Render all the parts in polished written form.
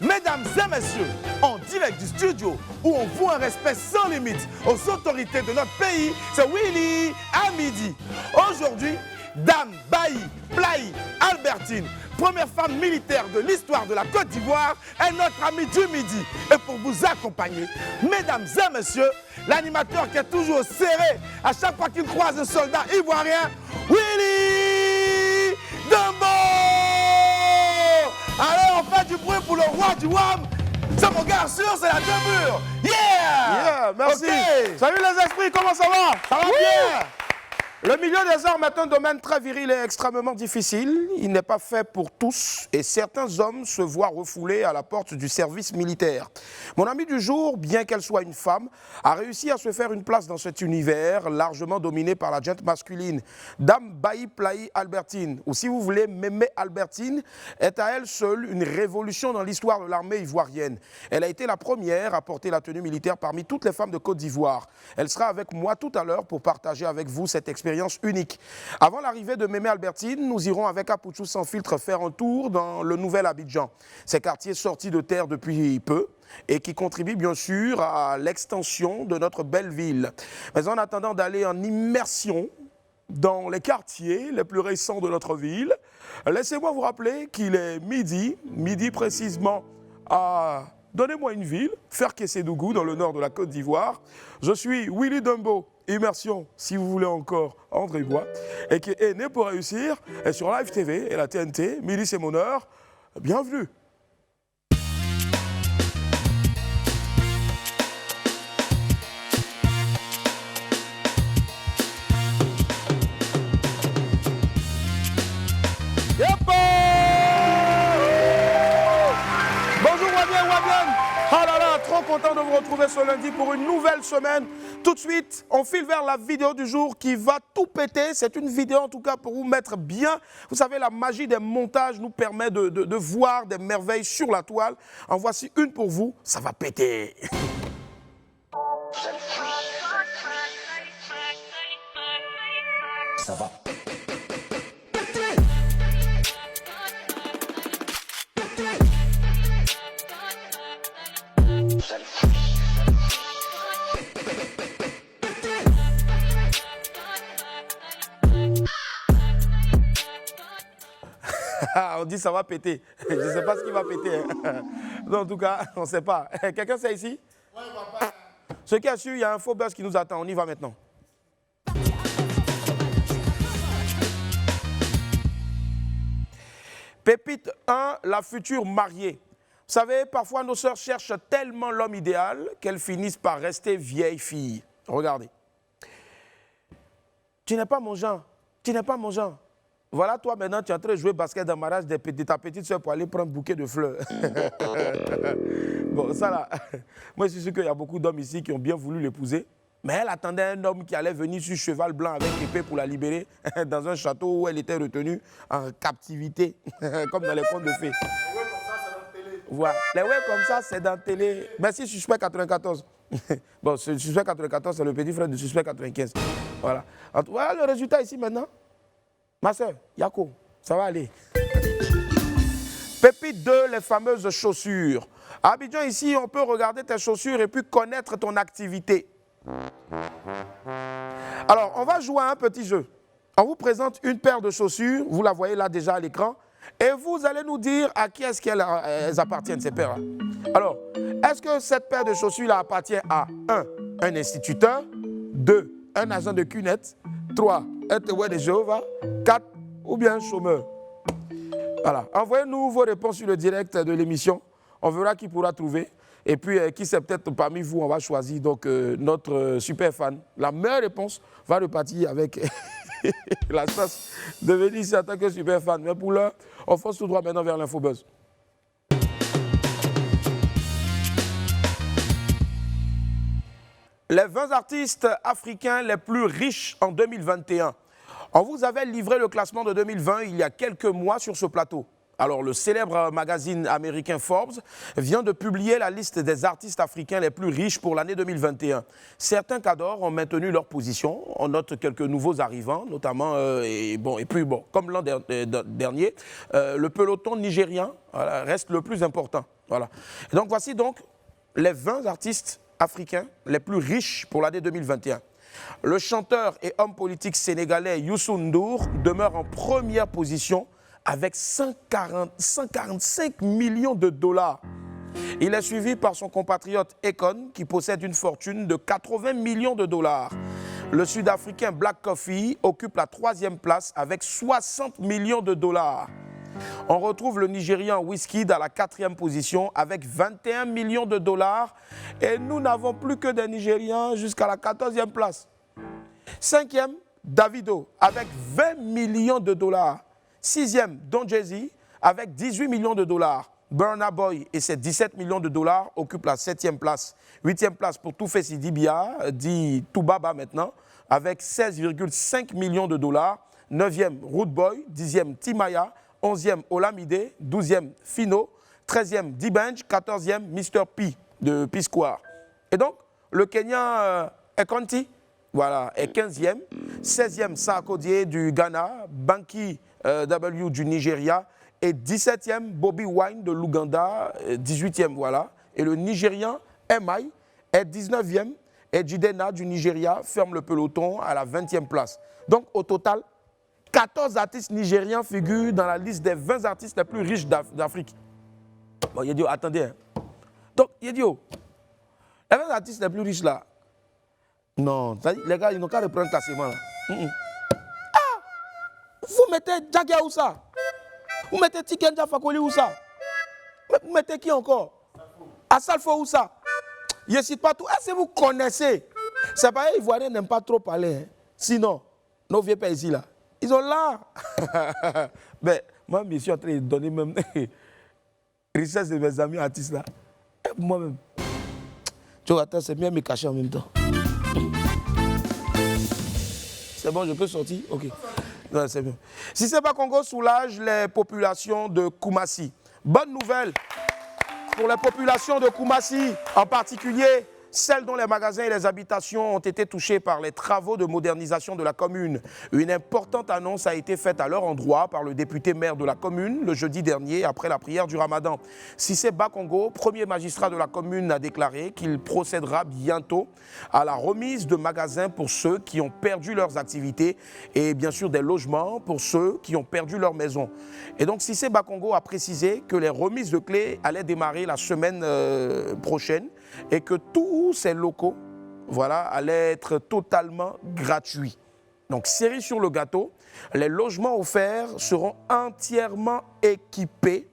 Mesdames et messieurs, en direct du studio où on voue un respect sans limite aux autorités de notre pays, c'est Willy à midi. Aujourd'hui, Dame Bayi Playi Albertine, première femme militaire de l'histoire de la Côte d'Ivoire, est notre amie du midi. Et pour vous accompagner, mesdames et messieurs, l'animateur qui est toujours serré à chaque fois qu'il croise un soldat ivoirien, Willy Dumbo. Alors on fait du bruit pour le roi du WAM. C'est mon gars sûr, c'est la demeure. Yeah! Merci. Okay. Salut les esprits, comment ça va? Ça va bien? Le milieu des armes est un domaine très viril et extrêmement difficile. Il n'est pas fait pour tous et certains hommes se voient refoulés à la porte du service militaire. Mon amie du jour, bien qu'elle soit une femme, a réussi à se faire une place dans cet univers largement dominé par la gente masculine. Dame Bayi Playi Albertine, ou si vous voulez, Mémé Albertine, est à elle seule une révolution dans l'histoire de l'armée ivoirienne. Elle a été la première à porter la tenue militaire parmi toutes les femmes de Côte d'Ivoire. Elle sera avec moi tout à l'heure pour partager avec vous cette expérience unique. Avant l'arrivée de Mémé Albertine, nous irons avec Apouchou sans filtre faire un tour dans le nouvel Abidjan. Ces quartiers sortis de terre depuis peu et qui contribuent bien sûr à l'extension de notre belle ville. Mais en attendant d'aller en immersion dans les quartiers les plus récents de notre ville, laissez-moi vous rappeler qu'il est midi précisément à... Donnez-moi une ville, Ferkessédougou, dans le nord de la Côte d'Ivoire. Je suis Willy Dumbo, immersion, si vous voulez encore, André Bois, et qui est né pour réussir, et sur Live TV et la TNT, midi c'est mon heure. Bienvenue. Ah là là, trop content de vous retrouver ce lundi pour une nouvelle semaine. Tout de suite, on file vers la vidéo du jour qui va tout péter. C'est une vidéo en tout cas pour vous mettre bien. Vous savez, la magie des montages nous permet de voir des merveilles sur la toile. En voici une pour vous, ça va péter. Ça va péter. On dit ça va péter. Je ne sais pas ce qui va péter. Non, en tout cas, on ne sait pas. Quelqu'un sait ici? Oui, papa. Ce qui est sûr, il y a un faux buzz qui nous attend. On y va maintenant. Pépite 1, la future mariée. Vous savez, parfois nos sœurs cherchent tellement l'homme idéal qu'elles finissent par rester vieilles filles. Regardez. Tu n'es pas mon genre. Tu n'es pas mon genre. Voilà, toi maintenant, tu es en train de jouer basket dans mariage de ta petite soeur pour aller prendre un bouquet de fleurs. Bon, ça là, moi je suis sûr qu'il y a beaucoup d'hommes ici qui ont bien voulu l'épouser. Mais elle attendait un homme qui allait venir sur cheval blanc avec épée pour la libérer dans un château où elle était retenue en captivité, comme dans les contes de fées. Voilà. Les ouais comme ça, c'est dans la télé. Merci, Suspect 94. Bon, Suspect 94, c'est le petit frère de Suspect 95. Voilà. Voilà le résultat ici maintenant. Ma soeur, Yako, ça va aller. Pépite 2, les fameuses chaussures. À Abidjan, ici, on peut regarder tes chaussures et puis connaître ton activité. Alors, on va jouer à un petit jeu. On vous présente une paire de chaussures, vous la voyez là déjà à l'écran, et vous allez nous dire à qui est-ce qu'elles appartiennent, ces paires-là. Alors, est-ce que cette paire de chaussures-là appartient à 1, un instituteur, 2, un agent de cunette, 3, un témoin de Jéhovah, 4, ou bien un chômeur? Voilà. Envoyez-nous vos réponses sur le direct de l'émission. On verra qui pourra trouver. Et puis, qui c'est peut-être parmi vous, on va choisir donc, notre super fan. La meilleure réponse va repartir avec la chance de venir ici en tant que super fan. Mais pour l'heure, on fonce tout droit maintenant vers l'Infobuzz. Les 20 artistes africains les plus riches en 2021. On vous avait livré le classement de 2020 il y a quelques mois sur ce plateau. Alors, le célèbre magazine américain Forbes vient de publier la liste des artistes africains les plus riches pour l'année 2021. Certains cadors ont maintenu leur position. On note quelques nouveaux arrivants, notamment, comme l'an dernier, le peloton nigérien reste le plus important. Voilà. Et donc voici donc les 20 artistes africains les plus riches pour l'année 2021. Le chanteur et homme politique sénégalais Youssou N'Dour demeure en première position avec 145 millions de dollars. Il est suivi par son compatriote Akon qui possède une fortune de 80 millions de dollars. Le Sud-Africain Black Coffee occupe la 3e place avec 60 millions de dollars. On retrouve le Nigérian Wizkid à la 4e position avec 21 millions de dollars. Et nous n'avons plus que des Nigérians jusqu'à la 14e place. 5e, Davido avec 20 millions de dollars. 6e, Don Jay-Z avec 18 millions de dollars. Burna Boy et ses 17 millions de dollars occupent la 7e place. 8e place pour Toufé Sidibia, dit Toubaba maintenant, avec 16,5 millions de dollars. 9e, Rude Boy. 10e, Timaya. 11e, Olamide. 12e, Fino. 13e, D-Benj. 14e, Mr. P de P-Square. Et donc, le Kenyan Ekonti, voilà, est 15e. 16e, Sarkodie du Ghana. Banky W du Nigeria. Et 17e, Bobby Wine de l'Ouganda, 18e, voilà. Et le Nigérian MI est 19e. Et Jidena du Nigeria ferme le peloton à la 20e place. Donc, au total, 14 artistes nigériens figurent dans la liste des 20 artistes les plus riches d'Afrique. Bon, Yedio, attendez. Hein. Donc, Yedio, les 20 artistes les plus riches là, non, les gars, ils n'ont qu'à reprendre classement. Ah, vous mettez Djagia où ça? Vous mettez Tikenja Fakoli où ça? Vous mettez qui encore? Assalfo où ça? Je ne cite pas tout. Est-ce que vous connaissez? C'est pas les Ivoiriens n'aiment pas trop parler. Hein. Sinon, nos vieux pays là, ils sont là. Mais moi, je suis en train de donner même richesse de mes amis artistes là. Moi-même. Tu vois, attends, c'est bien me cacher en même temps. C'est bon, je peux sortir? Ok. Non, c'est bien. Sissé-Ba Congo soulage les populations de Koumassi. Bonne nouvelle pour les populations de Koumassi, en particulier celles dont les magasins et les habitations ont été touchés par les travaux de modernisation de la commune. Une importante annonce a été faite à leur endroit par le député maire de la commune le jeudi dernier après la prière du Ramadan. Sissé-Ba Congo, premier magistrat de la commune, a déclaré qu'il procédera bientôt à la remise de magasins pour ceux qui ont perdu leurs activités et bien sûr des logements pour ceux qui ont perdu leur maison. Et donc Sissé-Ba Congo a précisé que les remises de clés allaient démarrer la semaine prochaine et que tous ces locaux, voilà, allaient être totalement gratuits. Donc, cerise sur le gâteau, les logements offerts seront entièrement équipés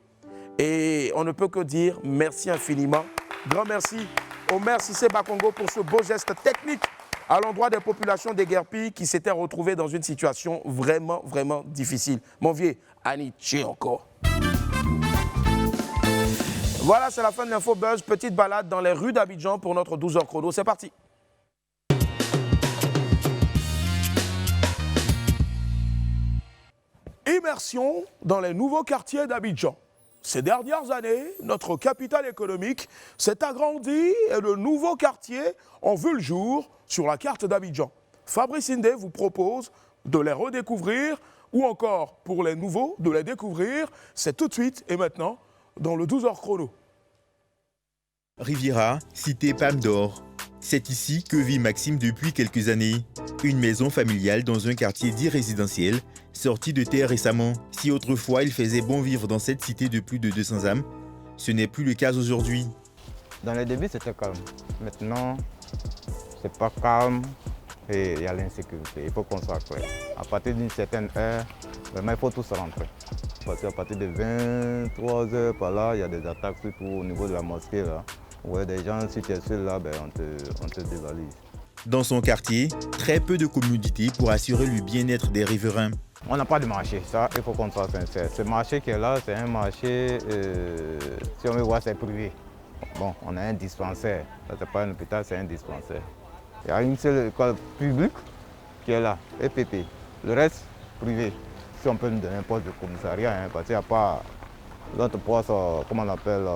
et on ne peut que dire merci infiniment. Grand merci au maire Sissé-Ba Congo pour ce beau geste technique à l'endroit des populations déguerpies qui s'étaient retrouvées dans une situation vraiment, vraiment difficile. Mon vieux, Aniché encore. Voilà, c'est la fin de l'Info Buzz. Petite balade dans les rues d'Abidjan pour notre 12h chrono. C'est parti. Immersion dans les nouveaux quartiers d'Abidjan. Ces dernières années, notre capitale économique s'est agrandie et de nouveaux quartiers ont vu le jour sur la carte d'Abidjan. Fabrice Indé vous propose de les redécouvrir ou encore, pour les nouveaux, de les découvrir. C'est tout de suite et maintenant dans le 12h chrono. Riviera, cité Palme d'Or. C'est ici que vit Maxime depuis quelques années. Une maison familiale dans un quartier dit résidentiel, sorti de terre récemment. Si autrefois il faisait bon vivre dans cette cité de plus de 200 âmes, ce n'est plus le cas aujourd'hui. Dans les débuts, c'était calme. Maintenant, c'est pas calme et il y a l'insécurité. Il faut qu'on soit clair. À partir d'une certaine heure, vraiment, il faut tous rentrer. Parce qu'à partir de 23 heures par là, il y a des attaques, surtout au niveau de la mosquée. Là. Ouais, des gens, si tu es seul là, ben, on te dévalise. Dans son quartier, très peu de commodités pour assurer le bien-être des riverains. On n'a pas de marché, ça, il faut qu'on soit sincère. Ce marché qui est là, c'est un marché, si on veut voir, c'est privé. Bon, on a un dispensaire. Ça, c'est pas un hôpital, c'est un dispensaire. Il y a une seule école publique qui est là, EPP. Le reste, privé. Si on peut nous donner un poste de commissariat, hein, parce qu'il n'y a pas l'autre poste, comment on appelle,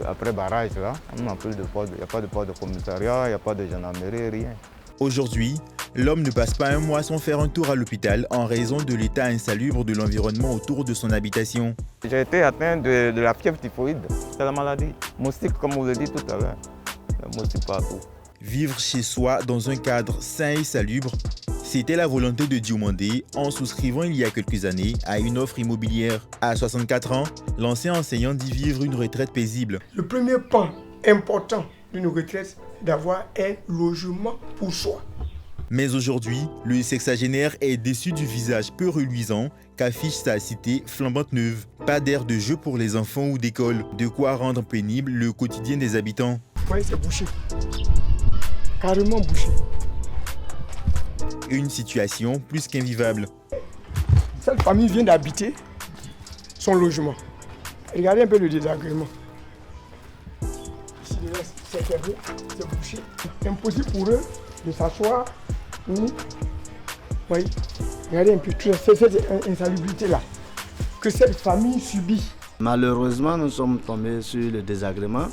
après barrage, là. On n'a plus de poste, il n'y a pas de poste de commissariat, il n'y a pas de gendarmerie, rien. Aujourd'hui, L'homme ne passe pas un mois sans faire un tour à l'hôpital en raison de l'état insalubre de l'environnement autour de son habitation. J'ai été atteint de la fièvre typhoïde. C'est la maladie. Moustique, comme vous le dites tout à l'heure. Le moustique partout. Vivre chez soi dans un cadre sain et salubre, c'était la volonté de Diomandé en souscrivant il y a quelques années à une offre immobilière. À 64 ans, l'ancien enseignant dit vivre une retraite paisible. Le premier point important d'une retraite, c'est d'avoir un logement pour soi. Mais aujourd'hui, le sexagénaire est déçu du visage peu reluisant qu'affiche sa cité flambante neuve. Pas d'air de jeu pour les enfants ou d'école, de quoi rendre pénible le quotidien des habitants. Oui, c'est bouché. Carrément bouché. Une situation plus qu'invivable. Cette famille vient d'habiter son logement. Regardez un peu le désagrément. Ici, c'est fermé, c'est bouché. C'est impossible pour eux de s'asseoir ou... Oui, regardez un peu cette insalubrité-là que cette famille subit. Malheureusement, nous sommes tombés sur le désagrément.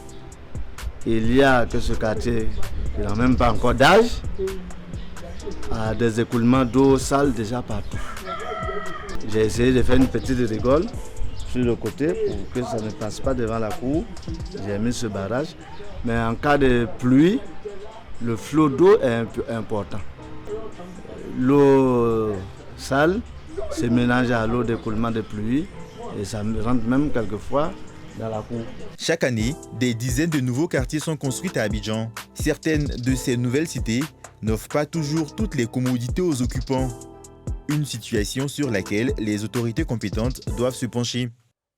Il y a que ce quartier qui n'a même pas encore d'âge, a des écoulements d'eau sale déjà partout. J'ai essayé de faire une petite rigole sur le côté pour que ça ne passe pas devant la cour. J'ai mis ce barrage. Mais en cas de pluie, le flot d'eau est un peu important. L'eau sale se mélange à l'eau d'écoulement de pluie et ça rentre même quelquefois dans la cour. Chaque année, des dizaines de nouveaux quartiers sont construits à Abidjan. Certaines de ces nouvelles cités n'offrent pas toujours toutes les commodités aux occupants. Une situation sur laquelle les autorités compétentes doivent se pencher.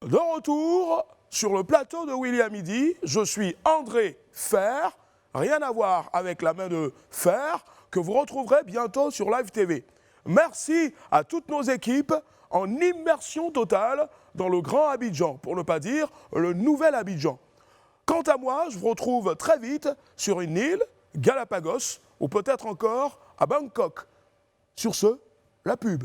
De retour sur le plateau de Willy à midi, je suis André Fer, rien à voir avec la main de fer, que vous retrouverez bientôt sur Live TV. Merci à toutes nos équipes en immersion totale dans le Grand Abidjan, pour ne pas dire le Nouvel Abidjan. Quant à moi, je vous retrouve très vite sur une île, Galapagos, ou peut-être encore à Bangkok. Sur ce, la pub.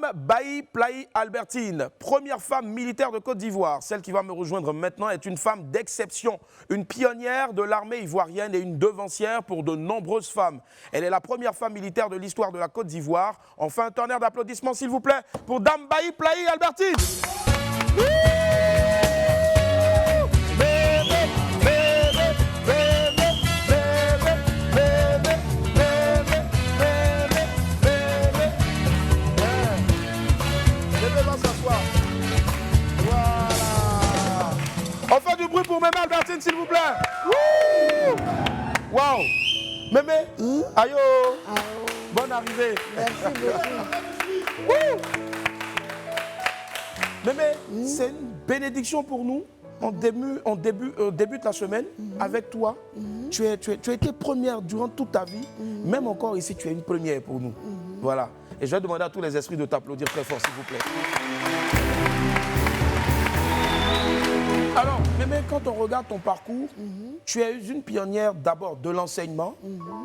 Dame Baï Plaï Albertine, première femme militaire de Côte d'Ivoire. Celle qui va me rejoindre maintenant est une femme d'exception, une pionnière de l'armée ivoirienne et une devancière pour de nombreuses femmes. Elle est la première femme militaire de l'histoire de la Côte d'Ivoire. Enfin, un tonnerre d'applaudissements s'il vous plaît pour Dame Baï Plaï Albertine. Enfin du bruit pour Mémé Albertine, s'il vous plaît. Waouh. Mémé, ayo. Bonne arrivée. Merci beaucoup. Mémé, c'est une bénédiction pour nous. On débute la semaine avec toi. Tu as été première durant toute ta vie. Même encore ici, tu es une première pour nous. Voilà. Et je vais demander à tous les esprits de t'applaudir très fort, s'il vous plaît. Alors, Mémé, quand on regarde ton parcours, tu es une pionnière d'abord de l'enseignement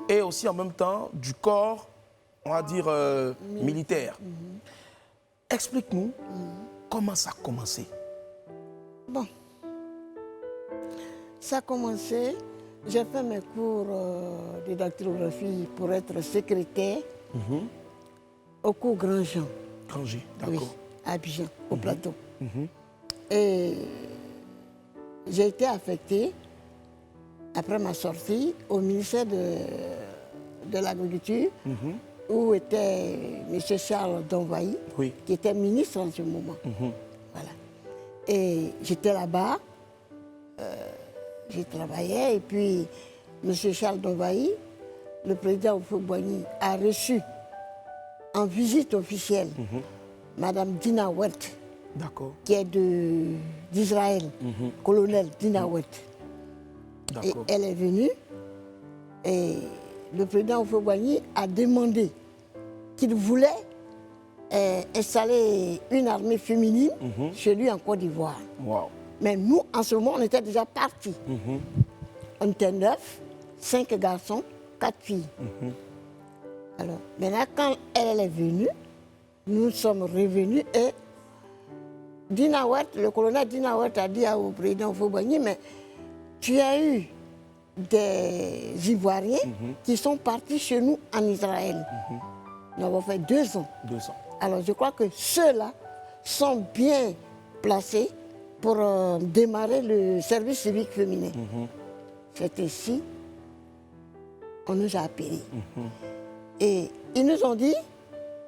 et aussi en même temps du corps, on va dire, militaire. Explique-nous comment ça a commencé. Bon, ça a commencé, j'ai fait mes cours de dactylographie pour être secrétaire au cours Grand Jean. Grand Jean, d'accord. Oui, à Abidjan, au plateau. Et j'ai été affectée, après ma sortie, au ministère de l'Agriculture, où était M. Charles Donvaï, qui était ministre en ce moment. Voilà. Et j'étais là-bas, j'y travaillais, et puis M. Charles Donvaï, le président Houphouët-Boigny, a reçu en visite officielle Mme Dina Wert, qui est d'Israël, colonel Dina Wert. Et elle est venue, et le président Houphouët-Boigny a demandé qu'il voulait installer une armée féminine chez lui en Côte d'Ivoire. Mais nous, en ce moment, on était déjà partis. On était 9, 5 garçons, 4 filles. Alors, maintenant, quand elle est venue, nous sommes revenus et le colonel Dina Wert a dit au président Houphouët-Boigny, mais tu as eu des Ivoiriens qui sont partis chez nous en Israël. Nous avons fait 2 ans. 2 ans. Alors je crois que ceux-là sont bien placés pour démarrer le service civique féminin. C'est ici qu'on nous a appelés. Et ils nous ont dit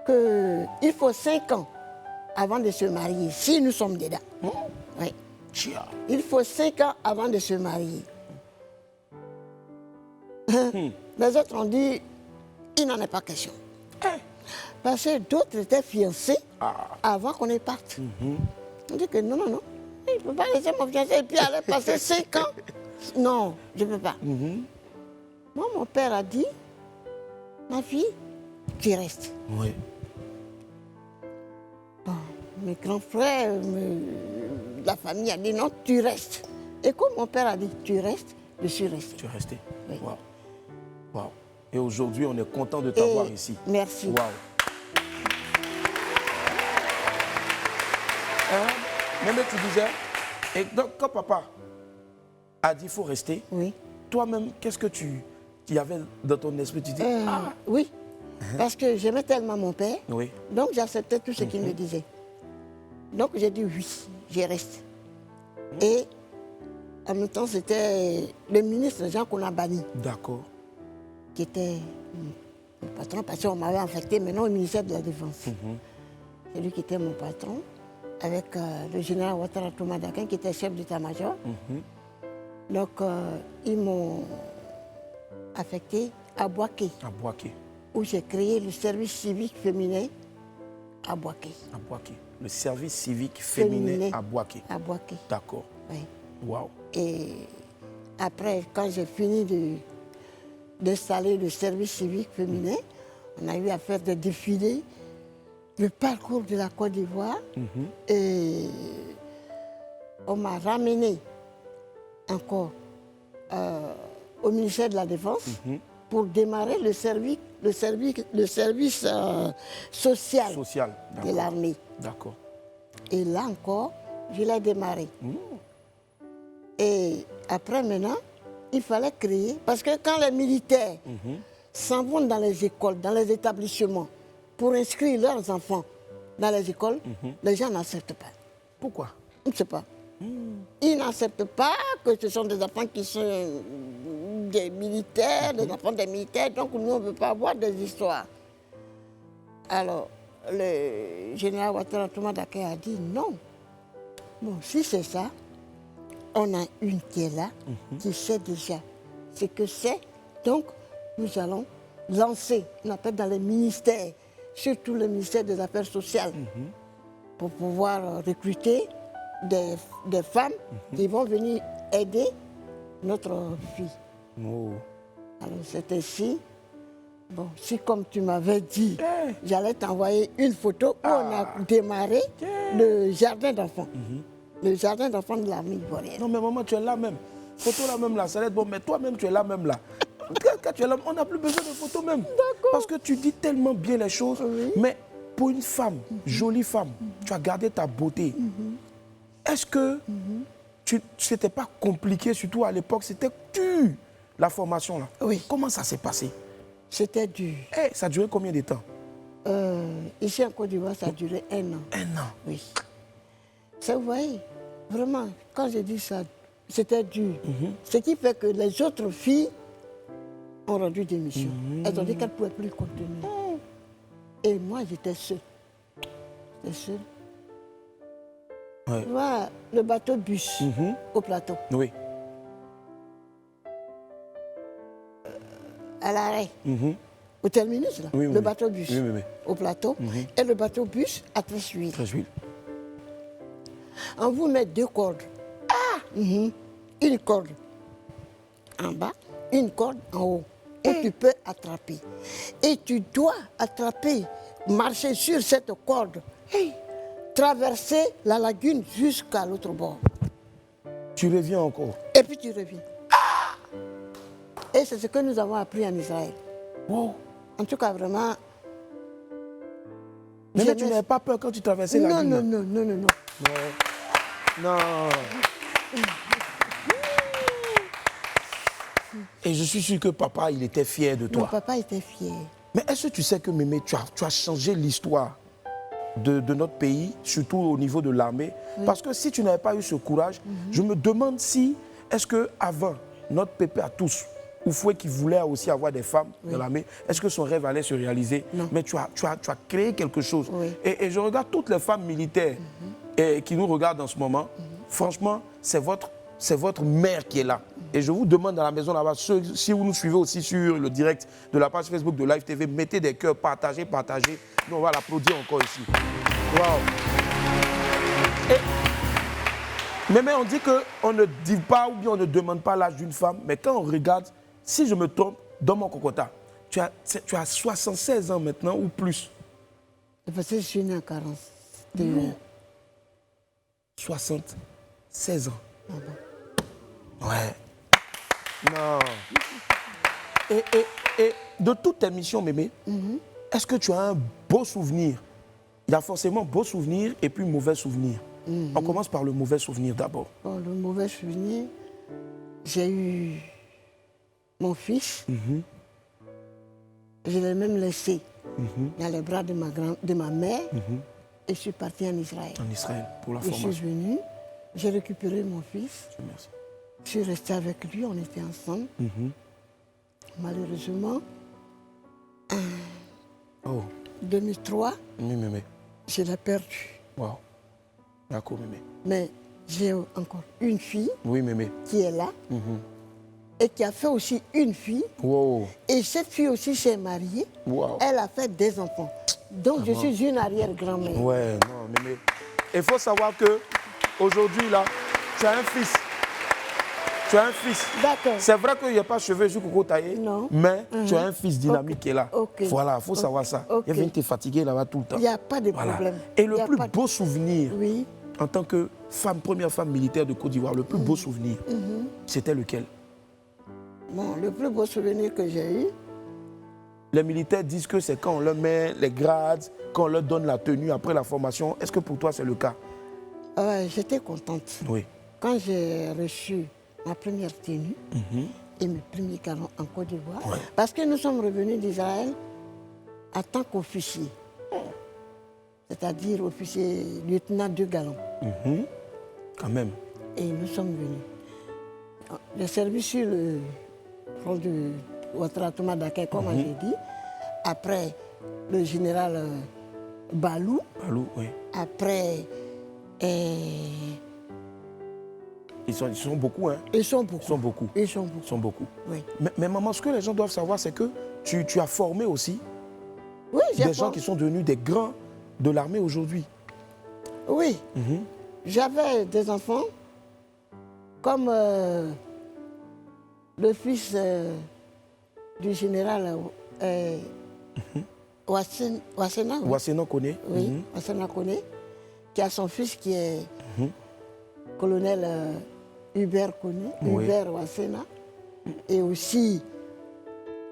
qu'il faut 5 ans avant de se marier, si nous sommes dedans. Oui. Il faut 5 ans avant de se marier. Les autres ont dit, il n'en est pas question. Parce que d'autres étaient fiancés avant qu'on ait parti. On dit que non, non, non, il ne peut pas laisser mon fiancé et puis aller passer 5 ans. Non, je ne peux pas. Moi, mon père a dit, ma fille, tu restes. Oui. Bon, mes grands frères, la famille a dit non, tu restes. Et comme mon père a dit, tu restes, je suis restée. Tu es resté. Oui. Wow. Wow. Et aujourd'hui, on est content de t'avoir ici. Merci. Wow. Même tu disais, et donc quand papa a dit qu'il faut rester, Oui. toi-même, qu'est-ce que tu y avais dans ton esprit? Tu dis, Oui, parce que j'aimais tellement mon père, oui. donc j'acceptais tout ce qu'il me disait. Donc j'ai dit oui, je reste. Et en même temps, c'était le ministre Jean qu'on a banni, D'accord. qui était mon patron, parce qu'on m'avait affecté maintenant au ministère de la Défense. C'est lui qui était mon patron, avec le général Ouattara Toumadakin, qui était chef d'état-major. Donc, ils m'ont affecté à Boaké, À Boaké. où j'ai créé le service civique féminin à Boaké. À Boaké. Le service civique féminin à Boaké. À Boaké, D'accord. oui. Wow. Et après, quand j'ai fini d'installer le service civique féminin, on a eu à faire des défilés, le parcours de la Côte d'Ivoire. Et on m'a ramené encore au ministère de la Défense pour démarrer le service social Social. de D'accord. l'armée. D'accord. Et là encore, je l'ai démarré. Et après maintenant, il fallait créer, parce que quand les militaires s'en vont dans les écoles, dans les établissements, pour inscrire leurs enfants dans les écoles, les gens n'acceptent pas. Pourquoi? Je ne sais pas. Ils n'acceptent pas que ce sont des enfants qui sont des militaires, des enfants des militaires, donc nous, on ne veut pas avoir des histoires. Alors, le général Ouattara Toumadakin a dit non. Bon, si c'est ça, on a une qui est là, qui sait déjà ce que c'est. Donc, nous allons lancer, on appelle dans les ministères, surtout le ministère des Affaires sociales, pour pouvoir recruter des femmes qui vont venir aider notre fille. Oh. Alors, c'est ainsi. Bon, si comme tu m'avais dit, j'allais t'envoyer une photo où on a démarré le jardin d'enfants. Le jardin d'enfants de l'armée ivoirienne. Non, mais maman, tu es là même. Photo là même là, ça va être bon, mais toi-même, tu es là même là. Quand tu es là, on n'a plus besoin de photos même. Parce que tu dis tellement bien les choses. Mais pour une femme, jolie femme, tu as gardé ta beauté. Est-ce que c'était pas compliqué, surtout à l'époque, c'était dur, la formation là? Oui. Comment ça s'est passé? C'était dur. Ça a duré combien de temps? Ici en Côte d'Ivoire, ça a duré 1 an. 1 an. Oui. Ça, vous voyez, vraiment, quand j'ai dit ça, c'était dur. Ce qui fait que les autres filles ont rendu démission. Elles ont dit qu'elles ne pouvaient plus contenir. Et moi, j'étais seule. J'étais seule. Ouais. Tu vois, le bateau bus au plateau, Oui. à l'arrêt, au terminus, là, Oui, oui, le oui. bateau bus Oui, oui, oui. au plateau, et le bateau bus à Treichville. Très huile. On vous met 2 cordes. Une corde en bas, une corde en haut, où tu peux attraper. Et tu dois attraper, marcher sur cette corde, traverser la lagune jusqu'à l'autre bord. Tu reviens encore. Et puis tu reviens. Et c'est ce que nous avons appris en Israël. Wow. En tout cas, vraiment. Mais tu j'aimais- n'avais pas peur quand tu traversais la Non, lune? non, non, non, non, non. Non. Et je suis sûr que papa, il était fier de Mon toi. papa était fier. Mais est-ce que tu sais que, Mémé, tu as changé l'histoire de notre pays, surtout au niveau de l'armée? Parce que si tu n'avais pas eu ce courage, je me demande si, est-ce qu'avant, notre pépé à tous, Oufoué qui voulait aussi avoir des femmes dans l'armée, est-ce que son rêve allait se réaliser? Non. Mais tu as créé quelque chose. Oui. Et je regarde toutes les femmes militaires qui nous regardent en ce moment. Franchement, c'est votre mère qui est là. Et je vous demande à la maison là-bas, si vous nous suivez aussi sur le direct de la page Facebook de Live TV, mettez des cœurs, partagez. Nous, on va l'applaudir encore ici. Waouh! Mais on dit qu'on ne dit pas ou bien on ne demande pas l'âge d'une femme, mais quand on regarde, si je me trompe, dans mon cocota, tu as 76 ans maintenant ou plus. C'est parce que je suis née en 41. 76 ans. Ah bon? Ouais. Non. Et de toutes tes missions, Mémé, est-ce que tu as un beau souvenir? Il y a forcément beau souvenir et puis mauvais souvenir. On commence par le mauvais souvenir d'abord. Bon, le mauvais souvenir, j'ai eu mon fils. Je l'ai même laissé dans les bras de ma mère et je suis partie en Israël. En Israël, pour la Je formation. suis venue, j'ai récupéré mon fils. Dieu merci. Je suis restée avec lui, on était ensemble. Malheureusement, Oh, 2003, oui, Mémé. je l'ai perdu. Wow. D'accord, Mémé. Mais j'ai encore une fille Oui, Mémé. qui est là et qui a fait aussi une fille. Wow. Et cette fille aussi s'est mariée. Wow. Elle a fait des enfants. Donc je suis une arrière-grand-mère. Ouais, non, Mémé. Il faut savoir que aujourd'hui là, tu as un fils. Tu as un fils. D'accord. C'est vrai qu'il n'y a pas de cheveux sur Coco taillé, Non. mais tu as un fils dynamique qui est là. Ok. Voilà, il faut savoir ça. Ok. Il vient te fatiguer là-bas tout le temps. Il n'y a pas de Voilà. problème. Et le Il y a plus pas de- beau souvenir, Oui. en tant que femme, première femme militaire de Côte d'Ivoire, le plus beau souvenir, c'était lequel? Bon, le plus beau souvenir que j'ai eu, Les militaires disent que c'est quand on leur met les grades, quand on leur donne la tenue après la formation. Est-ce que pour toi c'est le cas? j'étais contente. Oui. Quand j'ai reçu ma première tenue et mes premiers canons en Côte d'Ivoire, parce que nous sommes revenus d'Israël en tant qu'officier, c'est-à-dire officier lieutenant de galon. Quand même. Et nous sommes venus. J'ai servi sur le front de Ouattara Daké, comme j'ai dit. Après, le général Balou. Allô, oui. Après, Ils sont beaucoup, hein? ils sont beaucoup. Ils sont beaucoup. Ils sont beaucoup. Ils sont beaucoup. Oui, Mais maman, ce que les gens doivent savoir, c'est que tu as formé aussi oui j'ai des gens qui sont devenus des grands de l'armée aujourd'hui. Oui. J'avais des enfants comme le fils du général Wassena. Oui. Wassena connaît. Oui, Wassena connaît, qui a son fils qui est colonel Hubert Koné, Oui. Hubert Wassena, et aussi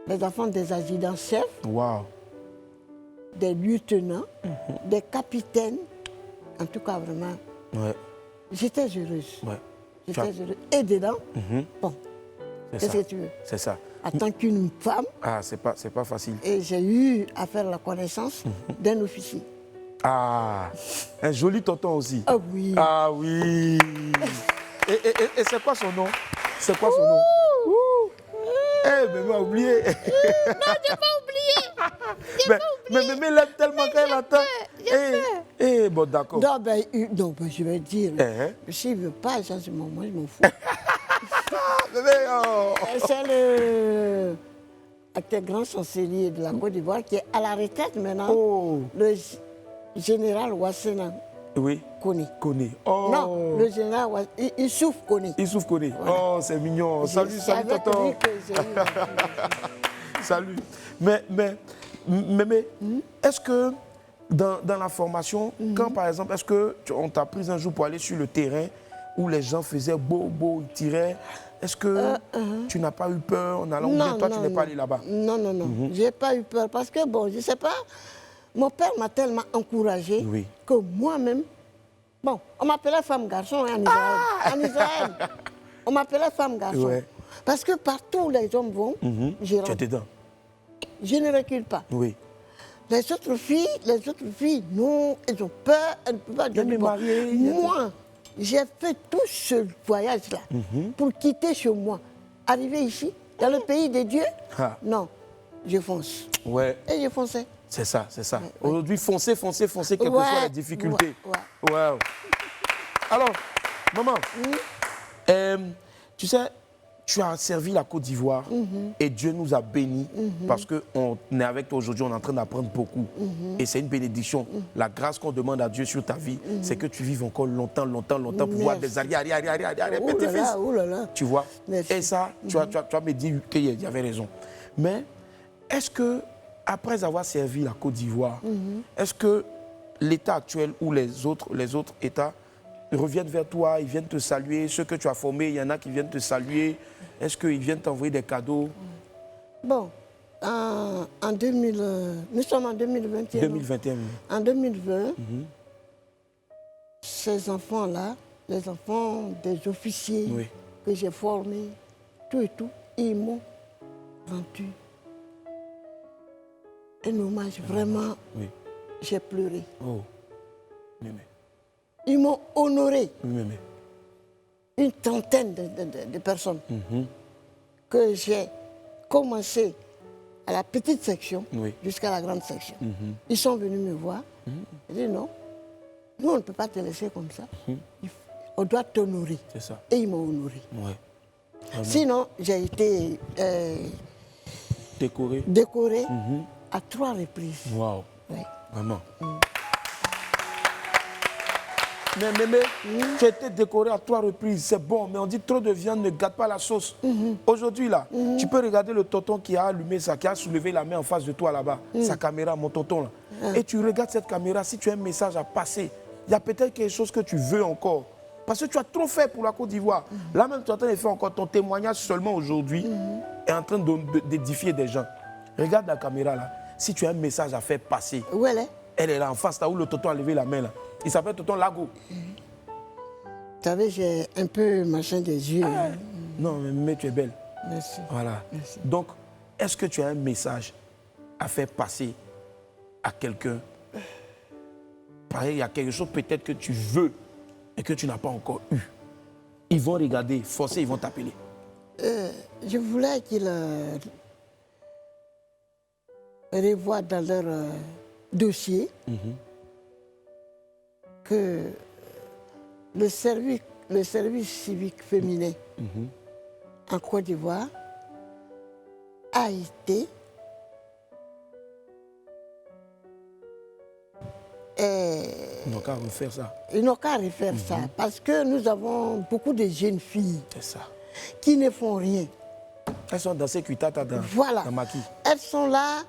les enfants des adjudants-chefs, Waouh. des lieutenants, des capitaines. En tout cas, vraiment, Ouais. j'étais heureuse. Ouais. J'étais heureuse. Et dedans, bon, C'est qu'est-ce ça. que tu veux? C'est ça. En tant qu'une femme, Ah, c'est pas facile. et j'ai eu à faire la connaissance d'un officier. Ah, un joli tonton aussi. Ah oui. Ah oui. Et c'est quoi son nom? C'est quoi son nom? Eh, mais m'a oublié. Non, j'ai pas oublié. Mais Mémé l'aime tellement qu'elle entend. Bon, d'accord. Non, ben, je vais dire, Eh. s'il ne veut pas, ça, moi, je m'en fous. Mémé, oh. C'est le acteur grand chancelier de la Côte d'Ivoire qui est à la retraite maintenant, Oh. le général Wassena Oui, Koné. connaît. Oh. Non, le général Issouf Koné. Issouf connaît. Oh, c'est mignon. Salut, C'est salut, avec tonton. lui que j'ai eu Salut. Mais est-ce que dans la formation, quand par exemple, est-ce qu'on t'a pris un jour pour aller sur le terrain où les gens faisaient beau, ils tiraient, est-ce que tu n'as pas eu peur en allant ou bien toi tu n'es pas allé là-bas? Non, j'ai pas eu peur parce que, bon, je sais pas, mon père m'a tellement encouragée Oui. que moi-même, bon, on m'appelait femme-garçon hein, en Israël. En Israël, on m'appelait femme-garçon. Ouais. Parce que partout où les hommes vont, j'y Tu es rentre. dedans. Je ne recule pas. Oui. Les autres filles, non, elles ont peur, elles ne peuvent pas Même les mariées, il y a Moi, j'ai fait tout ce voyage-là pour quitter chez moi. Arriver ici, dans le pays des dieux, Ah. non, je fonce. Ouais. Et je fonçais. C'est ça, c'est ça. Ouais. Aujourd'hui, foncez, quelles que soient les difficultés. Ouais. Wow. Alors, maman, tu sais, tu as servi la Côte d'Ivoire et Dieu nous a bénis parce qu'on est avec toi aujourd'hui, on est en train d'apprendre beaucoup. Et c'est une bénédiction. La grâce qu'on demande à Dieu sur ta vie, c'est que tu vives encore longtemps pour voir des petits-fils. Oh là là. Tu vois. Merci. Et ça, tu as me dit qu'il y avait raison. Mais est-ce que, après avoir servi la Côte d'Ivoire, est-ce que l'État actuel ou les autres États reviennent vers toi, ils viennent te saluer, ceux que tu as formés, il y en a qui viennent te saluer, est-ce qu'ils viennent t'envoyer des cadeaux? Bon, en 2000, nous sommes en 2021. 2021. En 2020, ces enfants-là, les enfants des officiers Oui. que j'ai formés, tout et tout, ils m'ont rendu un hommage vraiment. Oui. J'ai pleuré. Oh. Mémé. Ils m'ont honoré. Mémé. Une trentaine de personnes que j'ai commencé à la petite section Oui. jusqu'à la grande section. Ils sont venus me voir. J'ai dit non, nous on ne peut pas te laisser comme ça. On doit t'honorer. C'est ça. Et ils m'ont honoré. Ouais. Sinon, j'ai été Décoré. décorée à 3 reprises. Waouh. Oui. Vraiment. Mais Mémé, tu as été décoré à 3 reprises, c'est bon, mais on dit trop de viande ne gâte pas la sauce. Aujourd'hui, là, tu peux regarder le tonton qui a allumé ça, qui a soulevé la main en face de toi là-bas, sa caméra, mon tonton là. Et tu regardes cette caméra, si tu as un message à passer, il y a peut-être quelque chose que tu veux encore. Parce que tu as trop fait pour la Côte d'Ivoire. Là même, tu es en train de faire encore ton témoignage seulement aujourd'hui, est en train d'édifier des gens. Regarde la caméra là, si tu as un message à faire passer. Où elle est? Elle est là en face, là où le tonton a levé la main là. Il s'appelle tonton Lago. Vous savez, j'ai un peu machin des yeux. Non, mais tu es belle. Merci. Voilà. Merci. Donc, est-ce que tu as un message à faire passer à quelqu'un? Pareil, il y a quelque chose peut-être que tu veux et que tu n'as pas encore eu. Ils vont regarder, forcer, ils vont t'appeler. Je voulais qu'ils revoient dans leur dossier que le service civique féminin en Côte d'Ivoire a été Ils n'ont qu'à refaire ça. ils n'ont qu'à refaire ça parce que nous avons beaucoup de jeunes filles C'est ça. qui ne font rien. Elles sont dans ces cuitatas dans, Voilà. dans maquis. Elles sont là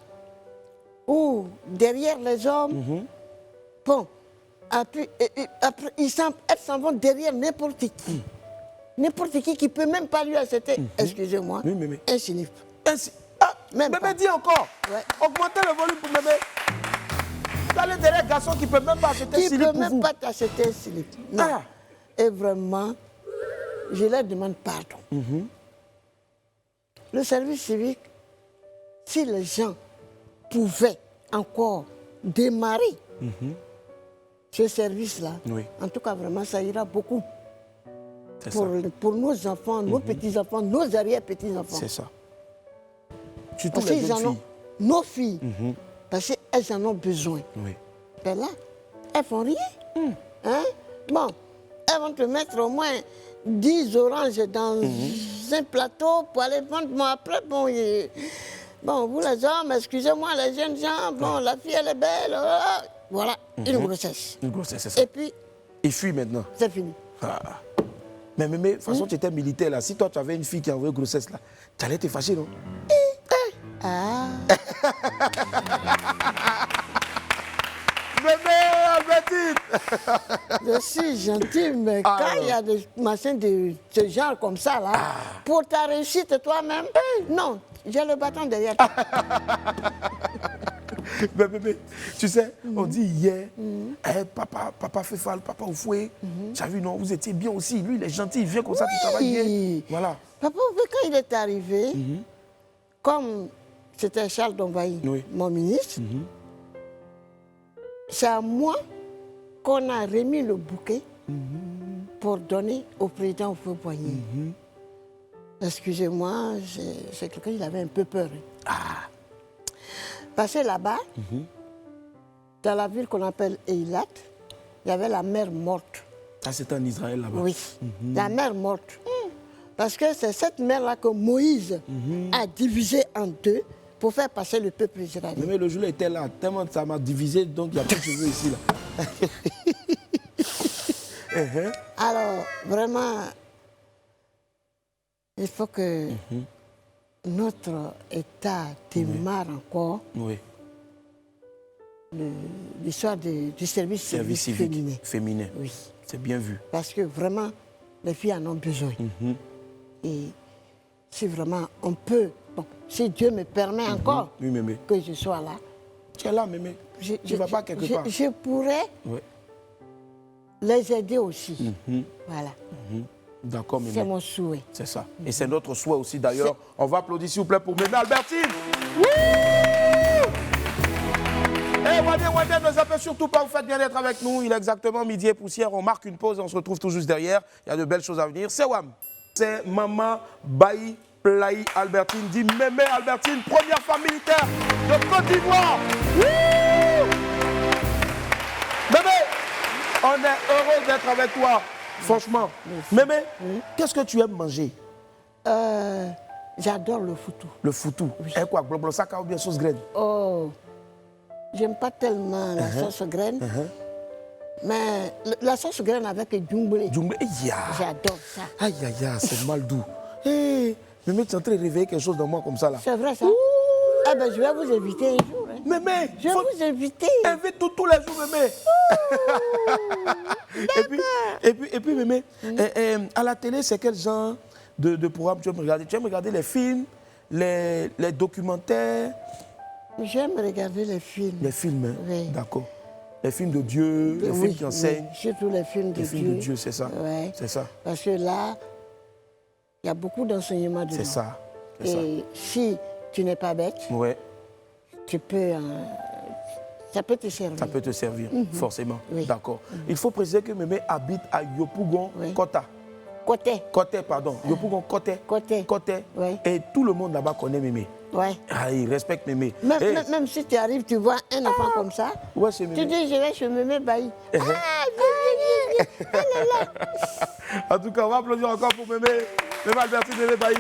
ou derrière les hommes. Bon, après, elles s'en vont derrière n'importe qui. N'importe qui peut même pas lui acheter, excusez-moi, Oui, mais. un slip. Ainsi. Ah, Même bébé, pas. dis encore. Ouais. Augmentez le volume pour bébé. Vous allez derrière un garçon qui ne peut même pas acheter un Qui ne slip peut pour même vous. pas t'acheter un slip. Non. Ah. Et vraiment, je leur demande pardon. Le service civique, si les gens pouvaient encore démarrer ce service-là, Oui. en tout cas, vraiment, ça ira beaucoup C'est ça. pour nos enfants, nos petits-enfants, nos arrière-petits-enfants. C'est ça. Surtout Parce les qu'ils jeunes en ont, filles. nos filles, parce qu'elles en ont besoin. Oui. Et là, elles font rien. Hein? Bon, elles vont te mettre au moins 10 oranges dans un plateau pour aller vendre. Bon, après, bon, bon, vous les hommes, excusez-moi, les jeunes gens, bon, la fille, elle est belle. Voilà, une grossesse. Une grossesse, c'est ça. Et puis, Il fuit maintenant. c'est fini. Ah. Mais de toute façon, tu étais militaire là. Si toi, tu avais une fille qui a envoyé grossesse là, tu allais te fâcher, non? Ah, Bébé, Albertine! je suis gentil, mais quand il y a des machins de ce genre comme ça, là, pour ta réussite toi-même, non, j'ai le bâton derrière toi. Mais bébé, tu sais, on dit hier, papa fait fall, papa au fouet. Tu as vu, non, vous étiez bien aussi. Lui, il est gentil, il vient comme ça, tu travailles bien. Voilà. Papa, quand il est arrivé, comme c'était Charles Dombaï, mon ministre, c'est à moi qu'on a remis le bouquet pour donner au président Houphouët-Boigny. Excusez-moi, c'est quelqu'un qui avait un peu peur. Parce que là-bas, dans la ville qu'on appelle Eilat, il y avait la mer morte. Ah, c'était en Israël là-bas? Oui, la mer morte. Parce que c'est cette mer-là que Moïse a divisée en deux pour faire passer le peuple israélien. Mais le jour était là, tellement ça m'a divisé, donc il n'y a pas de cheveux ici. Là. Alors, vraiment, il faut que notre État démarre encore l'histoire du service civique féminin. Oui. C'est bien vu. Parce que vraiment, les filles en ont besoin. Et si vraiment on peut, bon, si Dieu me permet encore que je sois là. Tu es là, mémé. Tu ne vas pas quelque part. Je pourrais les aider aussi. Voilà. D'accord, mémé. C'est mon souhait. C'est ça. Et c'est notre souhait aussi d'ailleurs. On va applaudir s'il vous plaît pour mémé Albertine. Et Wadé, ne zappez surtout pas, vous faites bien d'être avec nous. Il est exactement midi et poussière. On marque une pause et on se retrouve tout juste derrière. Il y a de belles choses à venir. C'est Wam. C'est Maman Bayi Playi Albertine, dit Mémé Albertine, première femme militaire de Côte d'Ivoire. Mémé, on est heureux d'être avec toi, franchement. Mémé, qu'est-ce que tu aimes manger? J'adore le foutou. Le foutou? Et quoi, blabla saka ou bien sauce graine? Oh, j'aime pas tellement la sauce graine. Mais la sauce graine avec djumblé. J'adore ça. Aïe, aïe, aïe, c'est mal doux. Hé, Mémé, tu es en train de réveiller quelque chose dans moi comme ça là. C'est vrai ça? Eh ben, je vais vous inviter un jour. Hein. Mémé, je vais vous inviter. Invite-nous tous les jours, Mémé. et puis, Mémé, à la télé, c'est quel genre de programme tu aimes regarder? Tu aimes regarder les films, les documentaires? J'aime regarder les films. Les films, hein? Oui. D'accord. Les films de Dieu, les films qui enseignent. Oui, surtout les films de Dieu. Les films de Dieu, c'est ça. Ouais. C'est ça. Parce que là, il y a beaucoup d'enseignements dedans. C'est ça. Et si tu n'es pas bête, tu peux, ça peut te servir. Ça peut te servir, forcément. Oui. D'accord. Il faut préciser que Mémé habite à Yopougon, Kota. Côté, pardon. Yopougon, Côté. Oui. Et tout le monde là-bas connaît Mémé. Ouais. Ah, il respecte Mémé. Même si tu arrives, tu vois un enfant comme ça, c'est Mémé. Tu dis, je vais chez Mémé Bayi. Viens. En tout cas, on va applaudir encore pour Mémé. Mémé Albertine, Mémé Bayi.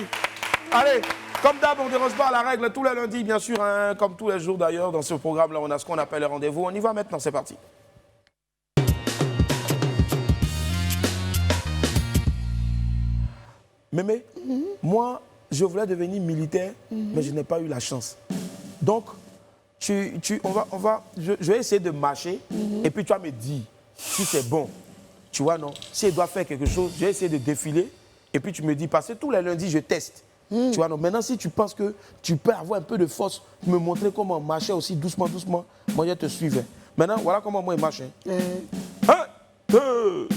Allez, comme d'hab, on ne déroge pas à la règle tous les lundis, bien sûr, hein, comme tous les jours d'ailleurs. Dans ce programme-là, on a ce qu'on appelle les rendez-vous. On y va maintenant, c'est parti. Mémé, moi, je voulais devenir militaire, mais je n'ai pas eu la chance. Donc, je vais essayer de marcher et puis tu vas me dire si c'est bon. Tu vois, non? Si elle doit faire quelque chose, je vais essayer de défiler et puis tu me dis, parce que tous les lundis, je teste. Tu vois, non? Maintenant, si tu penses que tu peux avoir un peu de force, me montrer comment marcher aussi doucement, moi, je te suivais. Maintenant, voilà comment moi, je marche. 1, 2,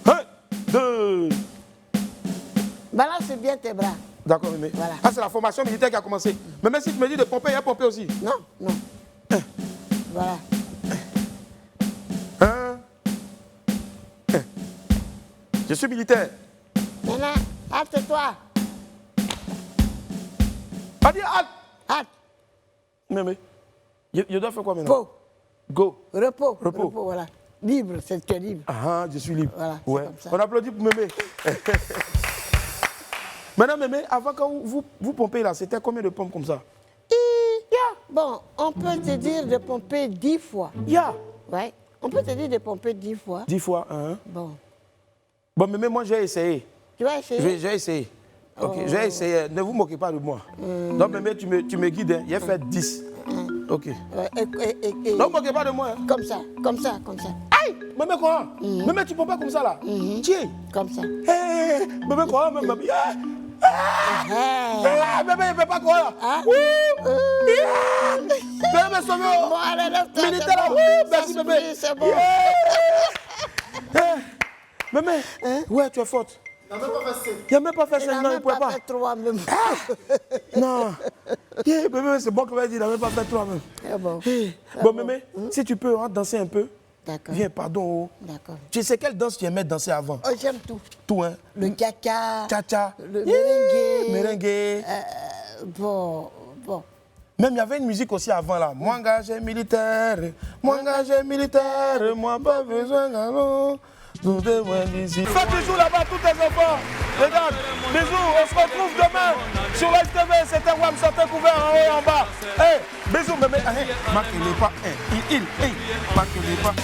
1, 2. Balance bien tes bras. D'accord, Mémé. Voilà. Ah, c'est la formation militaire qui a commencé. Mémé, si tu me dis de pomper, il y a pomper aussi. Non. Voilà. 1. Je suis militaire. Maintenant, hâte-toi. Pas dire hâte. Hâte. Mémé, je dois faire quoi maintenant? Go. Repos, voilà. Libre, c'est que tu es libre. Ah, je suis libre. Voilà, ouais. comme ça. On applaudit pour Mémé. Maintenant, Mémé, avant quand vous pompez là, c'était combien de pompes comme ça? Bon, on peut te dire de pomper 10 fois. Ouais. On peut te dire de pomper 10 fois. 10 fois, hein? Bon, Mémé, moi, j'ai essayé. Tu vas essayer? J'ai essayé. Ok, j'ai essayé. Ne vous moquez pas de moi. Donc, Mémé, tu me guides. Hein. J'ai fait 10. Ok. Ne vous moquez pas de moi. Hein. Comme ça. Aïe! Mémé, quoi? Mémé, tu pompes pas comme ça, là? Tiens! Comme ça. Mémé, quoi? Ah, bébé, il ne fait pas quoi là? Hein? Bébé, sauve-moi. Bon, allez, lève-toi. Militaire là. Merci, Ça bébé. suffit, c'est bon. Bébé, ouais, tu es forte. Il n'a même pas fait 5 Il n'a ans, il ne même pouvait pas pas. fait 3 même. Non. Bébé, c'est bon que va dire, il n'a même pas fait 3 même. C'est bon. Bon, bébé, si tu peux danser un peu. D'accord. Viens, pardon. D'accord. Tu sais quelle danse tu aimais danser avant? Oh, j'aime tout. Tout, hein? Le caca. Cha-cha. Le merengue. Merengue. Bon. Même il y avait une musique aussi avant là. Moi engagé militaire, moi pas besoin d'allons. Tout est loin d'ici. Faites bisous là-bas, tous les enfants. Regarde, bisous, on se retrouve demain sur Live TV. C'était Wam Santé couvert en haut et en bas. Hey, bisous, bébé. Marquez-les pas. Marquez-les pas.